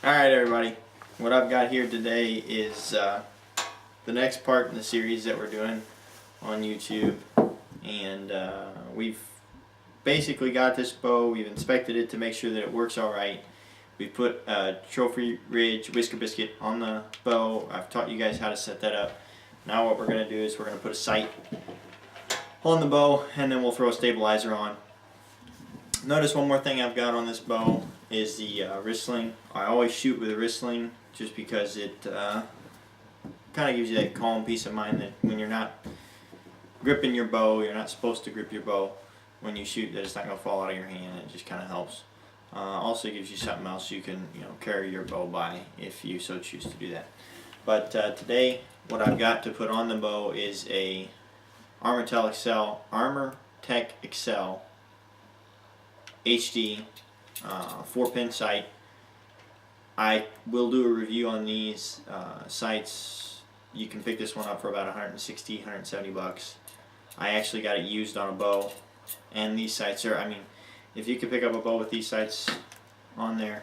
Alright everybody, what I've got here today is the next part in the series that we're doing on YouTube, and we've basically got this bow. We've inspected it to make sure that it works alright. We put a Trophy Ridge Whisker Biscuit on the bow. I've taught you guys how to set that up. Now what we're going to do is we're going to put a sight on the bow, and then we'll throw a stabilizer on. Notice one more thing I've got on this bow is the wrist sling. I always shoot with a wrist sling just because it kind of gives you that calm peace of mind that when you're not gripping your bow, you're not supposed to grip your bow when you shoot, that it's not going to fall out of your hand. It just kind of helps. Also gives you something else you can carry your bow by if you so choose to do that. But today what I've got to put on the bow is a ArmorTech Excel HD 4-pin sight. I will do a review on these sights. You can pick this one up for about $160, $170. I actually got it used on a bow, and these sights are, if you could pick up a bow with these sights on there,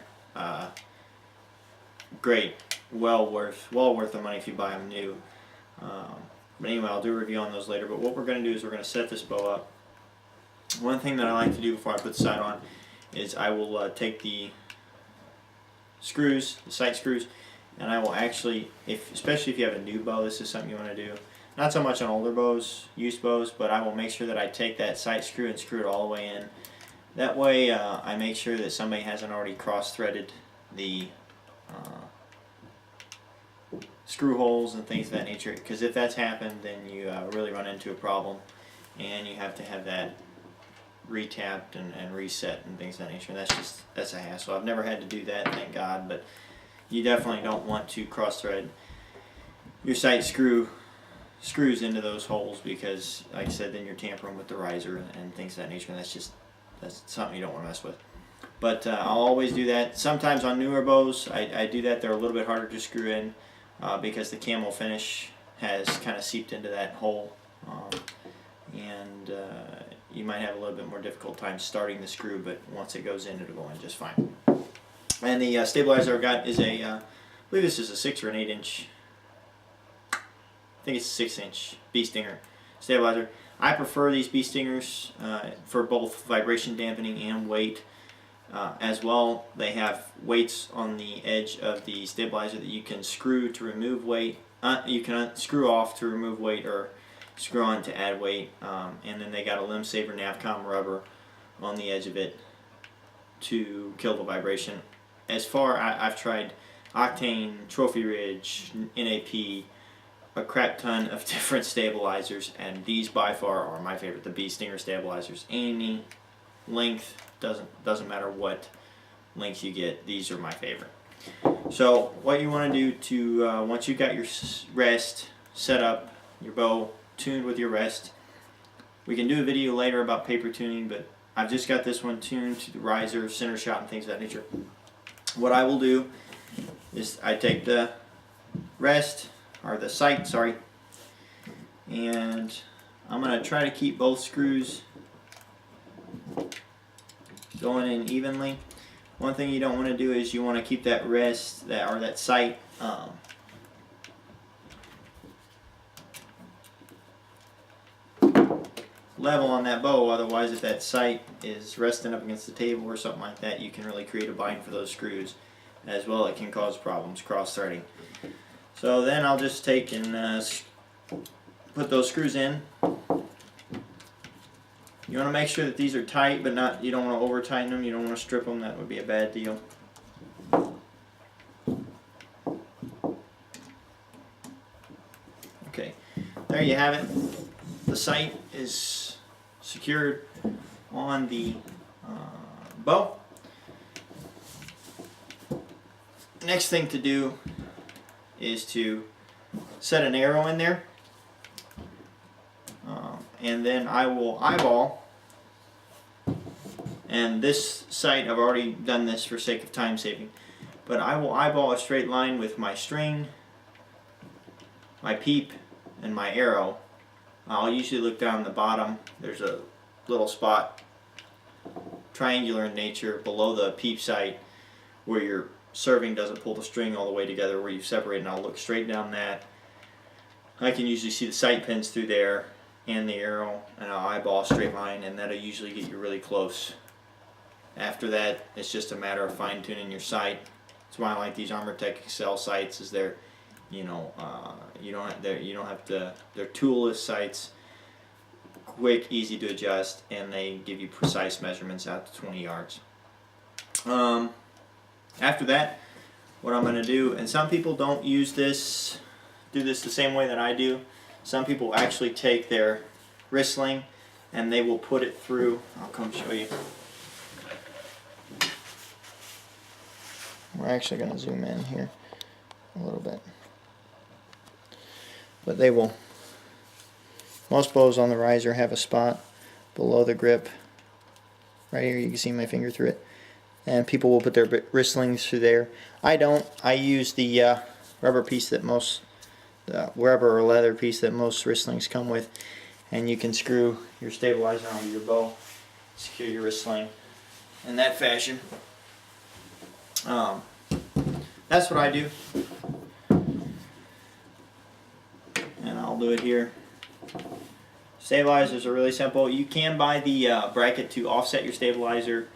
great, well worth the money if you buy them new. But anyway, I'll do a review on those later. But what we're going to do is we're going to set this bow up. One thing that I like to do before I put the sight on is I will take the screws, the sight screws, and I will actually, especially if you have a new bow, this is something you want to do. Not so much on older bows, used bows, but I will make sure that I take that sight screw and screw it all the way in. That way I make sure that somebody hasn't already cross-threaded the screw holes and things of that nature, because if that's happened, then you really run into a problem, and you have to have that retapped and reset and things of that nature. And that's a hassle. I've never had to do that, thank God, but you definitely don't want to cross thread your sight screws into those holes, because like I said, then you're tampering with the riser and things of that nature, and that's something you don't want to mess with. But I'll always do that. Sometimes on newer bows I do that. They're a little bit harder to screw in because the camo finish has kind of seeped into that hole, and you might have a little bit more difficult time starting the screw, but once it goes in, it'll go in just fine. And the stabilizer I've got is I believe this is a 6 or an 8 inch, I think it's a 6 inch Bee Stinger stabilizer. I prefer these Bee Stingers for both vibration dampening and weight. As well, they have weights on the edge of the stabilizer that you can screw to remove weight. You can screw off to remove weight, or screw on to add weight, and then they got a Limb Saver Navcom rubber on the edge of it to kill the vibration. I've tried Octane, Trophy Ridge, NAP, a crap ton of different stabilizers, and these by far are my favorite. The Bee Stinger stabilizers, any length, doesn't matter what length you get, these are my favorite. So what you want to do to once you've got your rest set up, your bow tuned with your rest, we can do a video later about paper tuning, but I've just got this one tuned to the riser, center shot, and things of that nature. What I will do is I take the rest, or the sight, sorry, and I'm going to try to keep both screws going in evenly. One thing you don't want to do is you want to keep that rest, that sight, level on that bow. Otherwise, if that sight is resting up against the table or something like that, you can really create a bind for those screws. As well, it can cause problems, cross-threading. So then I'll just take and put those screws in. You want to make sure that these are tight, but not, you don't want to over tighten them, you don't want to strip them, that would be a bad deal. Okay, there you have it. The sight is secured on the bow. Next thing to do is to set an arrow in there, and then I will eyeball, and this sight, I've already done this for sake of time saving, but I will eyeball a straight line with my string, my peep, and my arrow. I'll usually look down the bottom. There's a little spot, triangular in nature, below the peep sight, where your serving doesn't pull the string all the way together where you separate, and I'll look straight down that. I can usually see the sight pins through there and the arrow, and I'll eyeball a straight line, and that'll usually get you really close. After that, it's just a matter of fine tuning your sight. That's why I like these Armortech Excel sights. Is they're, you don't have to. They're toolless sights, quick, easy to adjust, and they give you precise measurements out to 20 yards. After that, what I'm going to do, and some people don't do this the same way that I do. Some people actually take their wrist sling and they will put it through. I'll come show you. We're actually going to zoom in here a little bit. But they will, most bows on the riser have a spot below the grip. Right here, you can see my finger through it. And people will put their wrist slings through there. I don't. I use the rubber piece that most, rubber or leather piece that most wrist slings come with. And you can screw your stabilizer onto your bow, secure your wrist sling in that fashion. That's what I do. And I'll do it here. Stabilizers are really simple. You can buy the bracket to offset your stabilizer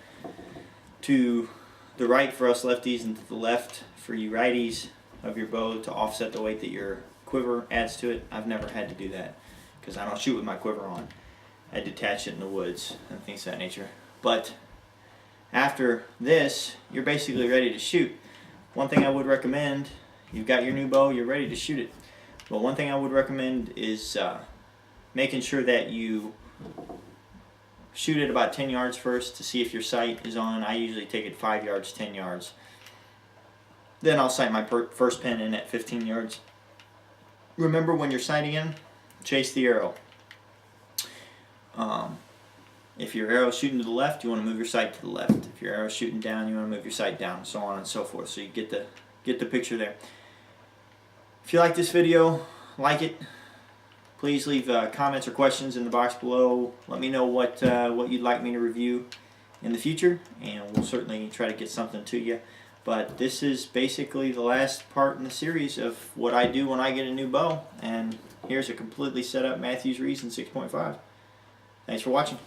to the right for us lefties and to the left for you righties of your bow to offset the weight that your quiver adds to it. I've never had to do that because I don't shoot with my quiver on. I detach it in the woods and things of that nature. But after this, you're basically ready to shoot. One thing I would recommend, you've got your new bow, you're ready to shoot it. But one thing I would recommend is making sure that you shoot it about 10 yards first to see if your sight is on. I usually take it 5 yards, 10 yards. Then I'll sight my first pin in at 15 yards. Remember, when you're sighting in, chase the arrow. If your arrow is shooting to the left, you want to move your sight to the left. If your arrow is shooting down, you want to move your sight down, so on and so forth. So you get the picture there. If you like this video, like it. Please leave comments or questions in the box below. Let me know what you'd like me to review in the future, and we'll certainly try to get something to you. But this is basically the last part in the series of what I do when I get a new bow. And here's a completely set up Mathews Reason 6.5. Thanks for watching.